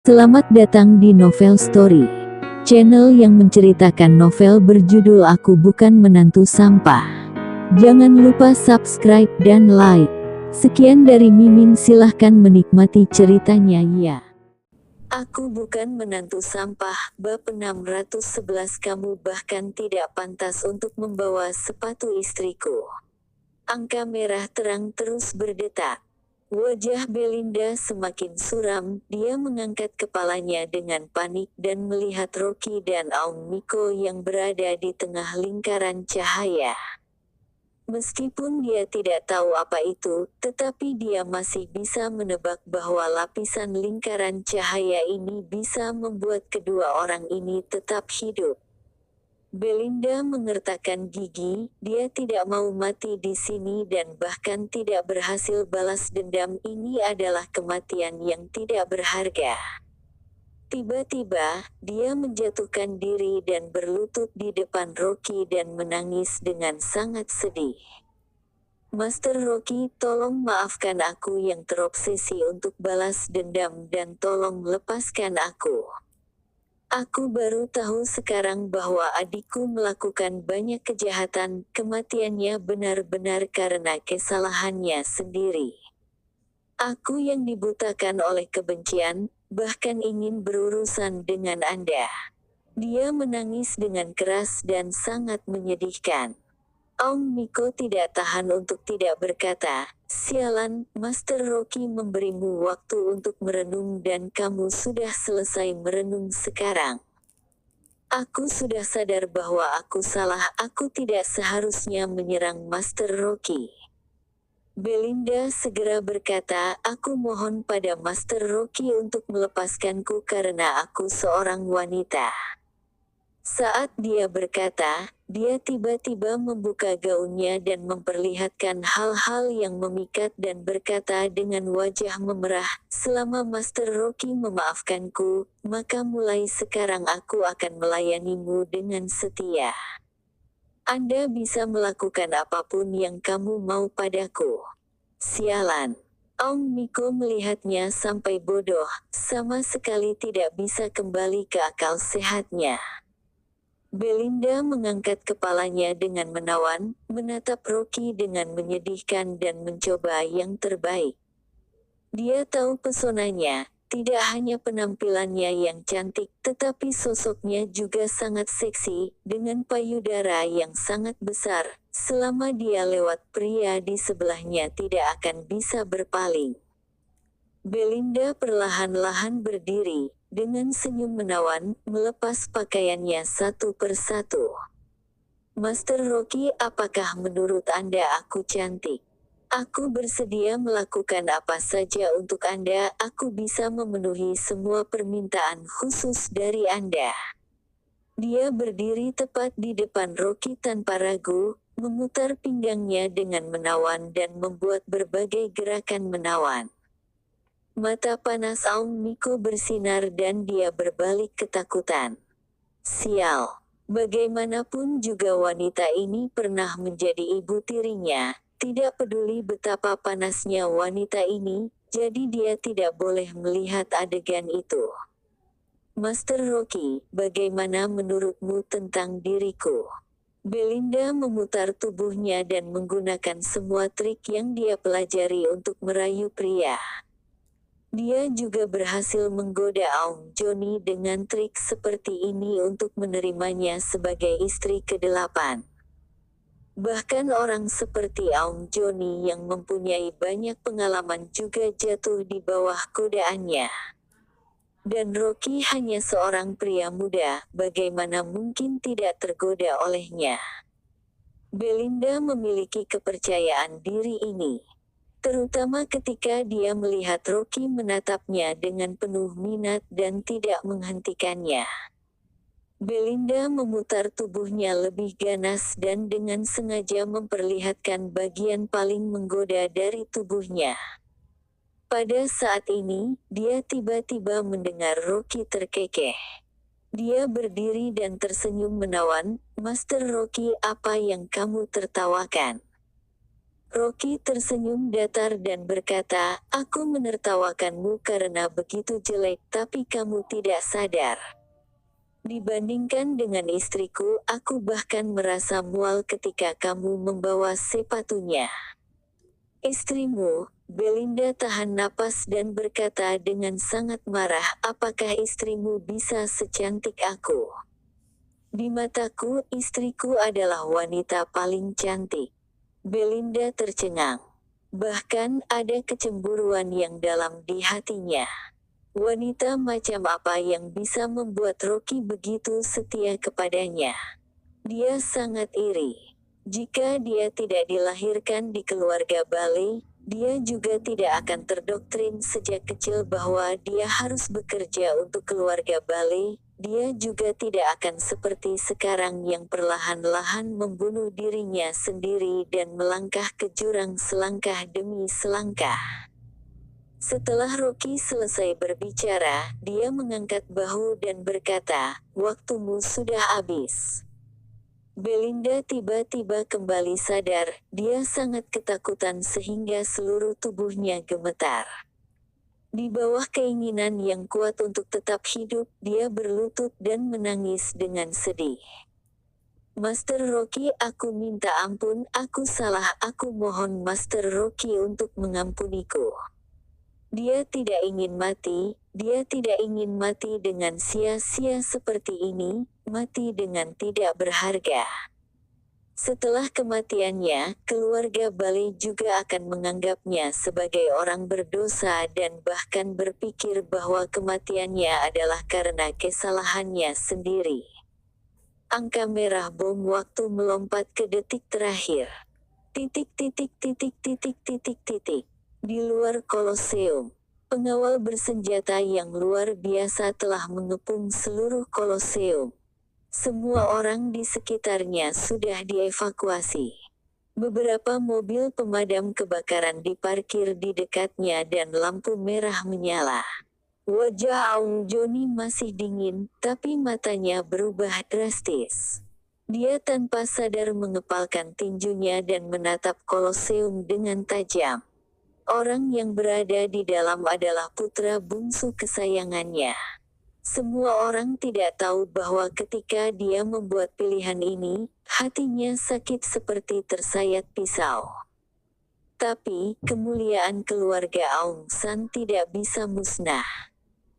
Selamat datang di Novel Story, channel yang menceritakan novel berjudul Aku Bukan Menantu Sampah. Jangan lupa subscribe dan like. Sekian dari Mimin, silahkan menikmati ceritanya ya. Aku bukan menantu sampah, bab 611. Kamu bahkan tidak pantas untuk membawa sepatu istriku. Angka merah terang terus berdetak. Wajah Belinda semakin suram, dia mengangkat kepalanya dengan panik dan melihat Rocky dan Aung Miko yang berada di tengah lingkaran cahaya. Meskipun dia tidak tahu apa itu, tetapi dia masih bisa menebak bahwa lapisan lingkaran cahaya ini bisa membuat kedua orang ini tetap hidup. Belinda mengertakkan gigi, dia tidak mau mati di sini dan bahkan tidak berhasil balas dendam. Ini adalah kematian yang tidak berharga. Tiba-tiba, dia menjatuhkan diri dan berlutut di depan Rocky dan menangis dengan sangat sedih. Master Rocky, tolong maafkan aku yang terobsesi untuk balas dendam dan tolong lepaskan aku. Aku baru tahu sekarang bahwa adikku melakukan banyak kejahatan, kematiannya benar-benar karena kesalahannya sendiri. Aku yang dibutakan oleh kebencian, bahkan ingin berurusan dengan Anda. Dia menangis dengan keras dan sangat menyedihkan. Aung Miko tidak tahan untuk tidak berkata, "Sialan, Master Rocky memberimu waktu untuk merenung dan kamu sudah selesai merenung sekarang. Aku sudah sadar bahwa aku salah, aku tidak seharusnya menyerang Master Rocky." Belinda segera berkata, "Aku mohon pada Master Rocky untuk melepaskanku karena aku seorang wanita." Saat dia berkata, dia tiba-tiba membuka gaunnya dan memperlihatkan hal-hal yang memikat dan berkata dengan wajah memerah, "Selama Master Rocky memaafkanku, maka mulai sekarang aku akan melayanimu dengan setia. Anda bisa melakukan apapun yang kamu mau padaku." Sialan. Aung Miko melihatnya sampai bodoh, sama sekali tidak bisa kembali ke akal sehatnya. Belinda mengangkat kepalanya dengan menawan, menatap Rocky dengan menyedihkan dan mencoba yang terbaik. Dia tahu pesonanya, tidak hanya penampilannya yang cantik, tetapi sosoknya juga sangat seksi, dengan payudara yang sangat besar. Selama dia lewat, pria di sebelahnya tidak akan bisa berpaling. Belinda perlahan-lahan berdiri, dengan senyum menawan, melepas pakaiannya satu persatu. "Master Rocky, apakah menurut Anda aku cantik? Aku bersedia melakukan apa saja untuk Anda, aku bisa memenuhi semua permintaan khusus dari Anda." Dia berdiri tepat di depan Rocky tanpa ragu, memutar pinggangnya dengan menawan dan membuat berbagai gerakan menawan. Mata panas Aung Miko bersinar dan dia berbalik ketakutan. Sial. Bagaimanapun juga wanita ini pernah menjadi ibu tirinya, tidak peduli betapa panasnya wanita ini, jadi dia tidak boleh melihat adegan itu. "Master Rocky, bagaimana menurutmu tentang diriku?" Belinda memutar tubuhnya dan menggunakan semua trik yang dia pelajari untuk merayu pria. Dia juga berhasil menggoda Aung Johnny dengan trik seperti ini untuk menerimanya sebagai istri ke-8. Bahkan orang seperti Aung Johnny yang mempunyai banyak pengalaman juga jatuh di bawah godaannya. Dan Rocky hanya seorang pria muda, bagaimana mungkin tidak tergoda olehnya? Belinda memiliki kepercayaan diri ini, terutama ketika dia melihat Rocky menatapnya dengan penuh minat dan tidak menghentikannya. Belinda memutar tubuhnya lebih ganas dan dengan sengaja memperlihatkan bagian paling menggoda dari tubuhnya. Pada saat ini, dia tiba-tiba mendengar Rocky terkekeh. Dia berdiri dan tersenyum menawan, "Master Rocky, apa yang kamu tertawakan?" Rocky tersenyum datar dan berkata, aku menertawakanmu karena begitu jelek tapi kamu tidak sadar. Dibandingkan dengan istriku, aku bahkan merasa mual ketika kamu membawa sepatunya. Istrimu, Belinda tahan napas dan berkata dengan sangat marah, apakah istrimu bisa secantik aku? Di mataku, istriku adalah wanita paling cantik. Belinda tercengang. Bahkan ada kecemburuan yang dalam di hatinya. Wanita macam apa yang bisa membuat Rocky begitu setia kepadanya? Dia sangat iri. Jika dia tidak dilahirkan di keluarga Bale, dia juga tidak akan terdoktrin sejak kecil bahwa dia harus bekerja untuk keluarga Bale. Dia juga tidak akan seperti sekarang yang perlahan-lahan membunuh dirinya sendiri dan melangkah ke jurang selangkah demi selangkah. Setelah Rocky selesai berbicara, dia mengangkat bahu dan berkata, waktumu sudah habis. Belinda tiba-tiba kembali sadar, dia sangat ketakutan sehingga seluruh tubuhnya gemetar. Di bawah keinginan yang kuat untuk tetap hidup, dia berlutut dan menangis dengan sedih. Master Rocky, aku minta ampun, aku salah, aku mohon Master Rocky untuk mengampuniku. Dia tidak ingin mati dengan sia-sia seperti ini, mati dengan tidak berharga. Setelah kematiannya, keluarga Bale juga akan menganggapnya sebagai orang berdosa dan bahkan berpikir bahwa kematiannya adalah karena kesalahannya sendiri. Angka merah bom waktu melompat ke detik terakhir. Di luar Koloseum, pengawal bersenjata yang luar biasa telah mengepung seluruh Koloseum. Semua orang di sekitarnya sudah dievakuasi. Beberapa mobil pemadam kebakaran diparkir di dekatnya dan lampu merah menyala. Wajah Aung Johnny masih dingin, tapi matanya berubah drastis. Dia tanpa sadar mengepalkan tinjunya dan menatap Koloseum dengan tajam. Orang yang berada di dalam adalah putra bungsu kesayangannya. Semua orang tidak tahu bahwa ketika dia membuat pilihan ini, hatinya sakit seperti tersayat pisau. Tapi, kemuliaan keluarga Aung San tidak bisa musnah.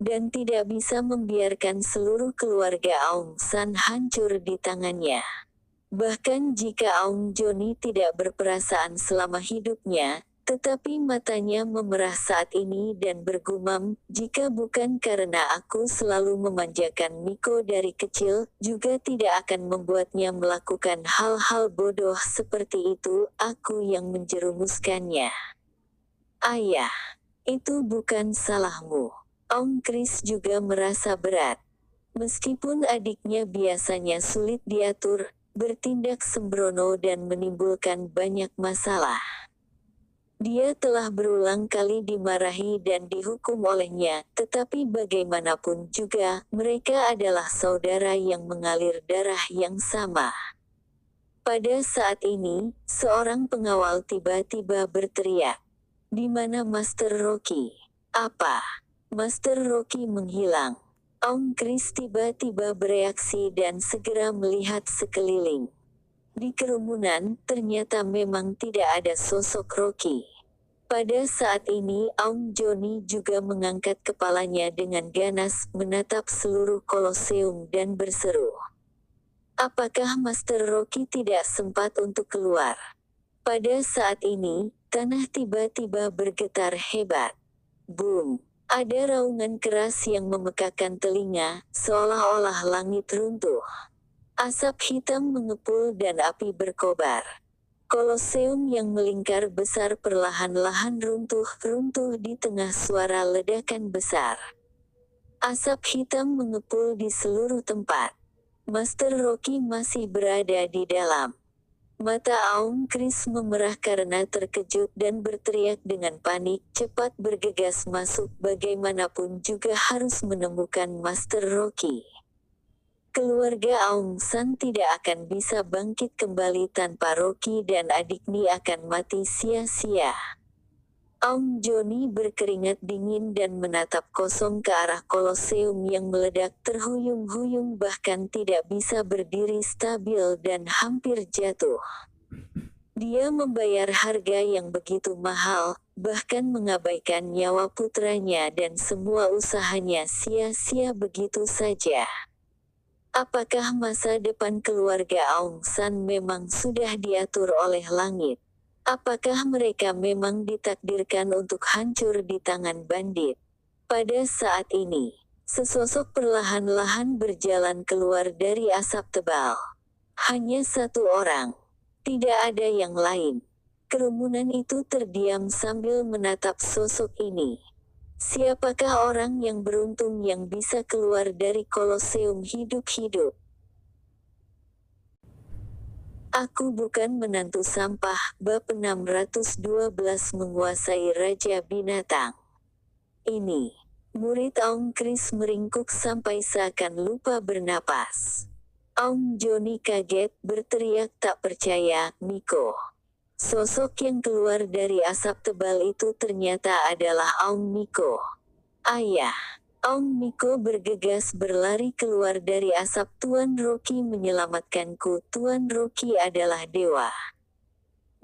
Dan tidak bisa membiarkan seluruh keluarga Aung San hancur di tangannya. Bahkan jika Aung Johnny tidak berperasaan selama hidupnya, tetapi matanya memerah saat ini dan bergumam, jika bukan karena aku selalu memanjakan Miko dari kecil, juga tidak akan membuatnya melakukan hal-hal bodoh seperti itu, aku yang menjerumuskannya. Ayah, itu bukan salahmu. Om Chris juga merasa berat. Meskipun adiknya biasanya sulit diatur, bertindak sembrono dan menimbulkan banyak masalah. Dia telah berulang kali dimarahi dan dihukum olehnya, tetapi bagaimanapun juga, mereka adalah saudara yang mengalir darah yang sama. Pada saat ini, seorang pengawal tiba-tiba berteriak, "Di mana Master Rocky?" "Apa?" Master Rocky menghilang. Om Chris tiba-tiba bereaksi dan segera melihat sekeliling. Di kerumunan, ternyata memang tidak ada sosok Rocky. Pada saat ini Aung Johnny juga mengangkat kepalanya dengan ganas, menatap seluruh Koloseum dan berseru. Apakah Master Rocky tidak sempat untuk keluar? Pada saat ini, tanah tiba-tiba bergetar hebat. Boom! Ada raungan keras yang memekakan telinga, seolah-olah langit runtuh. Asap hitam mengepul dan api berkobar. Koloseum yang melingkar besar perlahan-lahan runtuh di tengah suara ledakan besar. Asap hitam mengepul di seluruh tempat. Master Rocky masih berada di dalam. Mata Aung Chris memerah karena terkejut dan berteriak dengan panik, cepat bergegas masuk, bagaimanapun juga harus menemukan Master Rocky. Keluarga Aung San tidak akan bisa bangkit kembali tanpa Rocky dan adiknya akan mati sia-sia. Aung Joni berkeringat dingin dan menatap kosong ke arah Koloseum yang meledak terhuyung-huyung bahkan tidak bisa berdiri stabil dan hampir jatuh. Dia membayar harga yang begitu mahal, bahkan mengabaikan nyawa putranya dan semua usahanya sia-sia begitu saja. Apakah masa depan keluarga Aung San memang sudah diatur oleh langit? Apakah mereka memang ditakdirkan untuk hancur di tangan bandit? Pada saat ini, sesosok perlahan-lahan berjalan keluar dari asap tebal. Hanya satu orang. Tidak ada yang lain. Kerumunan itu terdiam sambil menatap sosok ini. Siapakah orang yang beruntung yang bisa keluar dari Koloseum hidup-hidup? Aku bukan menantu sampah. Bab 612 menguasai Raja Binatang. Ini. Murid Aung Kris meringkuk sampai seakan lupa bernapas. Aung Joni kaget, berteriak tak percaya, Miko. Sosok yang keluar dari asap tebal itu ternyata adalah Aung Miko. Ayah. Aung Miko bergegas berlari keluar dari asap. Tuan Rocky menyelamatkanku. Tuan Rocky adalah dewa.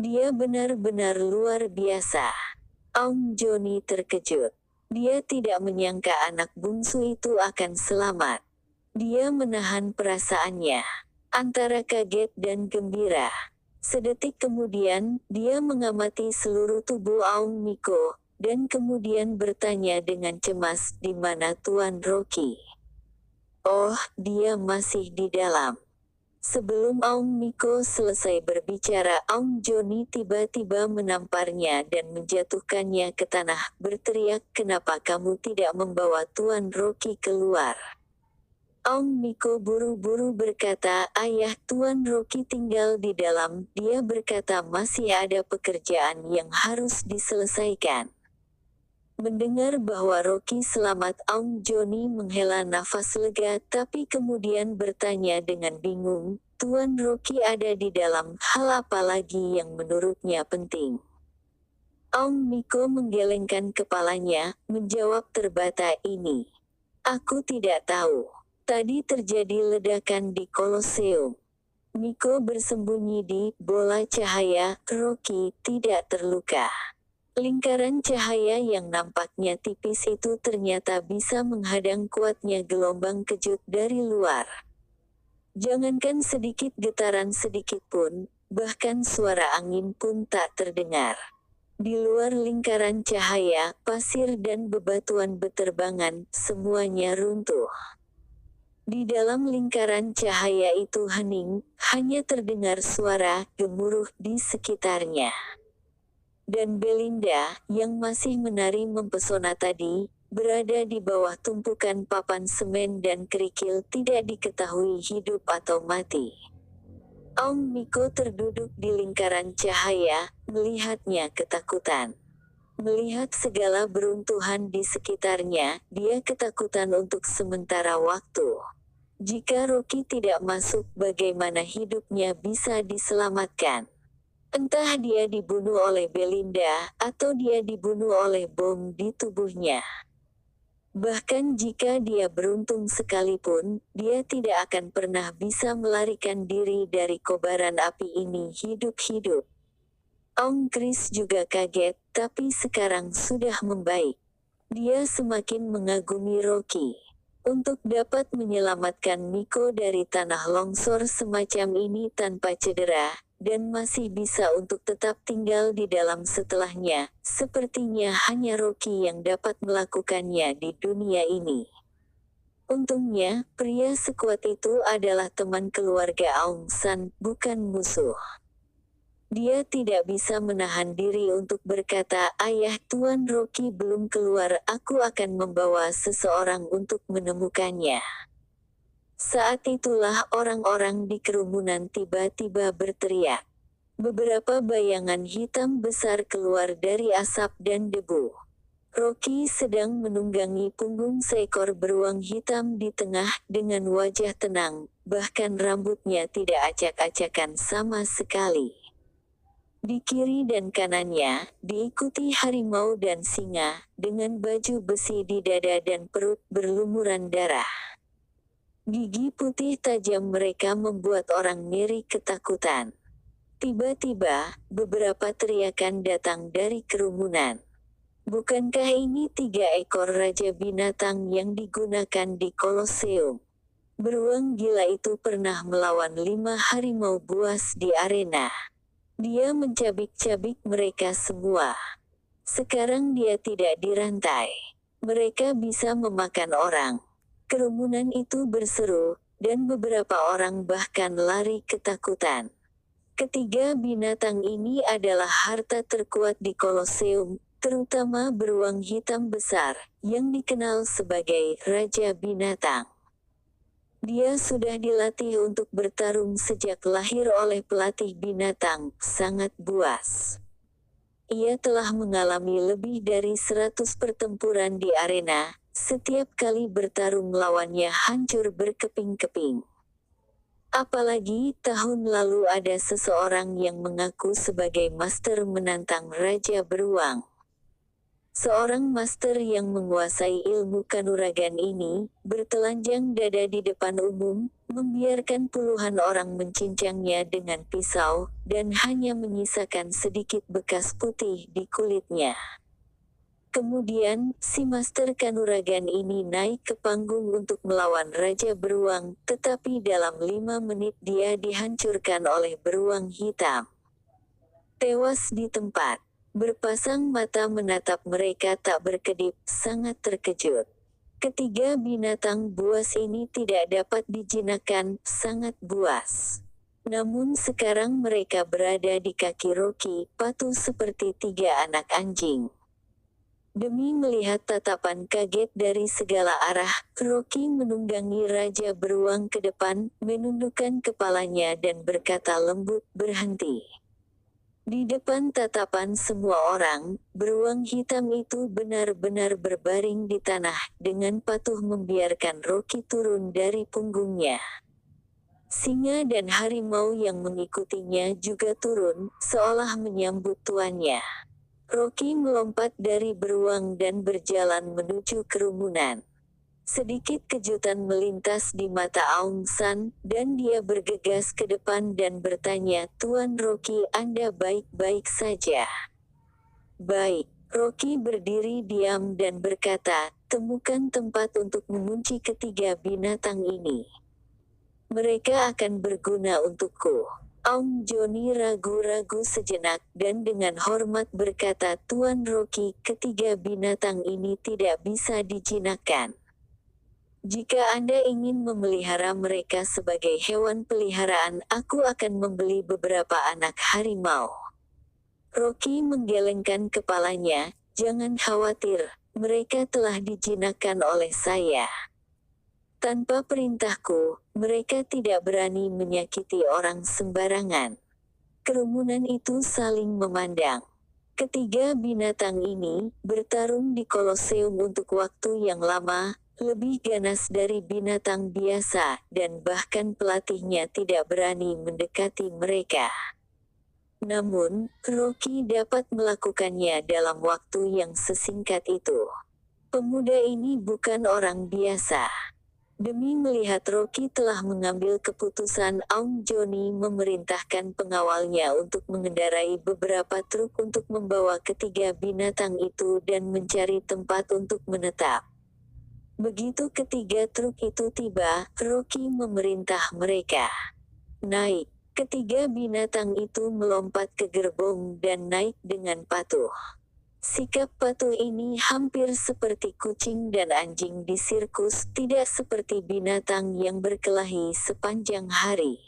Dia benar-benar luar biasa. Aung Joni terkejut. Dia tidak menyangka anak bungsu itu akan selamat. Dia menahan perasaannya. Antara kaget dan gembira. Sedetik kemudian, dia mengamati seluruh tubuh Aung Miko, dan kemudian bertanya dengan cemas, di mana Tuan Rocky? Oh, dia masih di dalam. Sebelum Aung Miko selesai berbicara, Aung Joni tiba-tiba menamparnya dan menjatuhkannya ke tanah, berteriak, kenapa kamu tidak membawa Tuan Rocky keluar? Aung Miko buru-buru berkata, ayah, Tuan Rocky tinggal di dalam. Dia berkata masih ada pekerjaan yang harus diselesaikan. Mendengar bahwa Rocky selamat, Aung Joni menghela nafas lega tapi kemudian bertanya dengan bingung, Tuan Rocky ada di dalam, hal apa lagi yang menurutnya penting? Aung Miko menggelengkan kepalanya, menjawab terbata ini. Aku tidak tahu. Tadi terjadi ledakan di Koloseum. Miko bersembunyi di bola cahaya, Rocky tidak terluka. Lingkaran cahaya yang nampaknya tipis itu ternyata bisa menghadang kuatnya gelombang kejut dari luar. Jangankan sedikit getaran sedikit pun, bahkan suara angin pun tak terdengar. Di luar lingkaran cahaya, pasir dan bebatuan beterbangan, semuanya runtuh. Di dalam lingkaran cahaya itu hening, hanya terdengar suara gemuruh di sekitarnya. Dan Belinda, yang masih menari mempesona tadi, berada di bawah tumpukan papan semen dan kerikil tidak diketahui hidup atau mati. Aung Miko terduduk di lingkaran cahaya, melihatnya ketakutan. Melihat segala beruntuhan di sekitarnya, dia ketakutan untuk sementara waktu. Jika Rocky tidak masuk, bagaimana hidupnya bisa diselamatkan? Entah dia dibunuh oleh Belinda, atau dia dibunuh oleh bom di tubuhnya. Bahkan jika dia beruntung sekalipun, dia tidak akan pernah bisa melarikan diri dari kobaran api ini hidup-hidup. Aung Kris juga kaget, tapi sekarang sudah membaik. Dia semakin mengagumi Rocky. Untuk dapat menyelamatkan Miko dari tanah longsor semacam ini tanpa cedera, dan masih bisa untuk tetap tinggal di dalam setelahnya, sepertinya hanya Rocky yang dapat melakukannya di dunia ini. Untungnya, pria sekuat itu adalah teman keluarga Aung San, bukan musuh. Dia tidak bisa menahan diri untuk berkata, ayah, Tuan Rocky belum keluar, aku akan membawa seseorang untuk menemukannya. Saat itulah orang-orang di kerumunan tiba-tiba berteriak. Beberapa bayangan hitam besar keluar dari asap dan debu. Rocky sedang menunggangi punggung seekor beruang hitam di tengah dengan wajah tenang, bahkan rambutnya tidak acak-acakan sama sekali. Di kiri dan kanannya, diikuti harimau dan singa, dengan baju besi di dada dan perut berlumuran darah. Gigi putih tajam mereka membuat orang ngeri ketakutan. Tiba-tiba, beberapa teriakan datang dari kerumunan. Bukankah ini 3 ekor raja binatang yang digunakan di Koloseum? Beruang gila itu pernah melawan 5 harimau buas di arena. Dia mencabik-cabik mereka semua. Sekarang dia tidak dirantai. Mereka bisa memakan orang. Kerumunan itu berseru, dan beberapa orang bahkan lari ketakutan. Ketiga binatang ini adalah harta terkuat di Koloseum, terutama beruang hitam besar, yang dikenal sebagai Raja Binatang. Dia sudah dilatih untuk bertarung sejak lahir oleh pelatih binatang, sangat buas. Ia telah mengalami lebih dari 100 pertempuran di arena, setiap kali bertarung lawannya hancur berkeping-keping. Apalagi tahun lalu ada seseorang yang mengaku sebagai master menantang Raja Beruang. Seorang master yang menguasai ilmu kanuragan ini, bertelanjang dada di depan umum, membiarkan puluhan orang mencincangnya dengan pisau, dan hanya menyisakan sedikit bekas putih di kulitnya. Kemudian, si master kanuragan ini naik ke panggung untuk melawan Raja Beruang, tetapi dalam 5 menit dia dihancurkan oleh beruang hitam. Tewas di tempat. Berpasang mata menatap mereka tak berkedip, sangat terkejut. Ketiga binatang buas ini tidak dapat dijinakkan, sangat buas. Namun sekarang mereka berada di kaki Rocky, patuh seperti 3 anak anjing. Demi melihat tatapan kaget dari segala arah, Rocky menunggangi Raja Beruang ke depan, menundukkan kepalanya dan berkata lembut, "Berhenti." Di depan tatapan semua orang, beruang hitam itu benar-benar berbaring di tanah, dengan patuh membiarkan Rocky turun dari punggungnya. Singa dan harimau yang mengikutinya juga turun, seolah menyambut tuannya. Rocky melompat dari beruang dan berjalan menuju kerumunan. Sedikit kejutan melintas di mata Aung San, dan dia bergegas ke depan dan bertanya, "Tuan Rocky, Anda baik-baik saja?" "Baik." Rocky berdiri diam dan berkata, "Temukan tempat untuk mengunci ketiga binatang ini. Mereka akan berguna untukku." Aung Joni ragu-ragu sejenak, dan dengan hormat berkata, "Tuan Rocky, ketiga binatang ini tidak bisa dijinakkan. Jika Anda ingin memelihara mereka sebagai hewan peliharaan, aku akan membeli beberapa anak harimau." Rocky menggelengkan kepalanya, "Jangan khawatir, mereka telah dijinakkan oleh saya. Tanpa perintahku, mereka tidak berani menyakiti orang sembarangan." Kerumunan itu saling memandang. Ketiga binatang ini bertarung di Koloseum untuk waktu yang lama, lebih ganas dari binatang biasa, dan bahkan pelatihnya tidak berani mendekati mereka. Namun, Rocky dapat melakukannya dalam waktu yang sesingkat itu. Pemuda ini bukan orang biasa. Demi melihat Rocky telah mengambil keputusan, Aung Joni memerintahkan pengawalnya untuk mengendarai beberapa truk untuk membawa ketiga binatang itu dan mencari tempat untuk menetap. Begitu ketiga truk itu tiba, Rocky memerintah mereka naik. Ketiga binatang itu melompat ke gerbong dan naik dengan patuh. Sikap patuh ini hampir seperti kucing dan anjing di sirkus, tidak seperti binatang yang berkelahi sepanjang hari.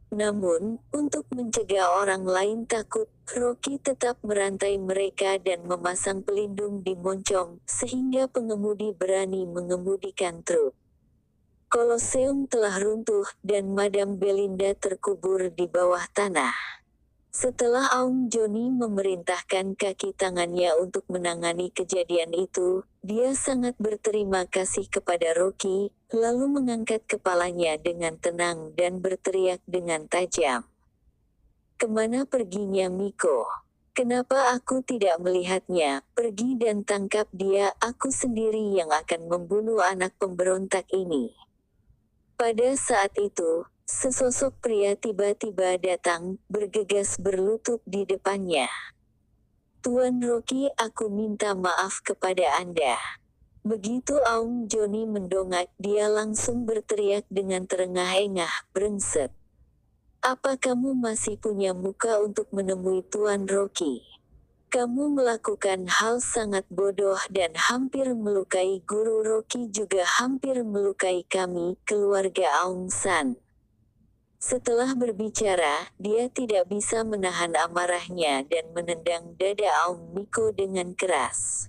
Namun, untuk mencegah orang lain takut, Rocky tetap merantai mereka dan memasang pelindung di moncong, sehingga pengemudi berani mengemudikan truk. Koloseum telah runtuh, dan Madam Belinda terkubur di bawah tanah. Setelah Aung Joni memerintahkan kaki tangannya untuk menangani kejadian itu, dia sangat berterima kasih kepada Rocky, lalu mengangkat kepalanya dengan tenang dan berteriak dengan tajam. "Kemana perginya Miko? Kenapa aku tidak melihatnya? Pergi dan tangkap dia, aku sendiri yang akan membunuh anak pemberontak ini." Pada saat itu, sesosok pria tiba-tiba datang, bergegas berlutut di depannya. "Tuan Rocky, aku minta maaf kepada Anda." Begitu Aung Joni mendongak, dia langsung berteriak dengan terengah-engah, "Brengsek! Apa kamu masih punya muka untuk menemui Tuan Rocky? Kamu melakukan hal sangat bodoh dan hampir melukai guru Rocky juga hampir melukai kami, keluarga Aung San." Setelah berbicara, dia tidak bisa menahan amarahnya dan menendang dada Aung Miko dengan keras.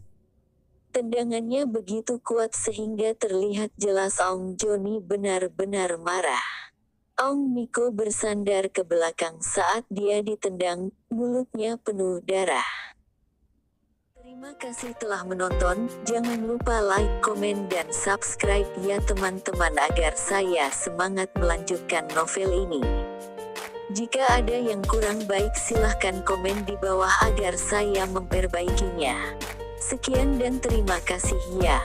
Tendangannya begitu kuat sehingga terlihat jelas Aung Joni benar-benar marah. Aung Miko bersandar ke belakang saat dia ditendang, mulutnya penuh darah. Terima kasih telah menonton, jangan lupa like, komen dan subscribe ya teman-teman agar saya semangat melanjutkan novel ini. Jika ada yang kurang baik silahkan komen di bawah agar saya memperbaikinya. Sekian dan terima kasih ya.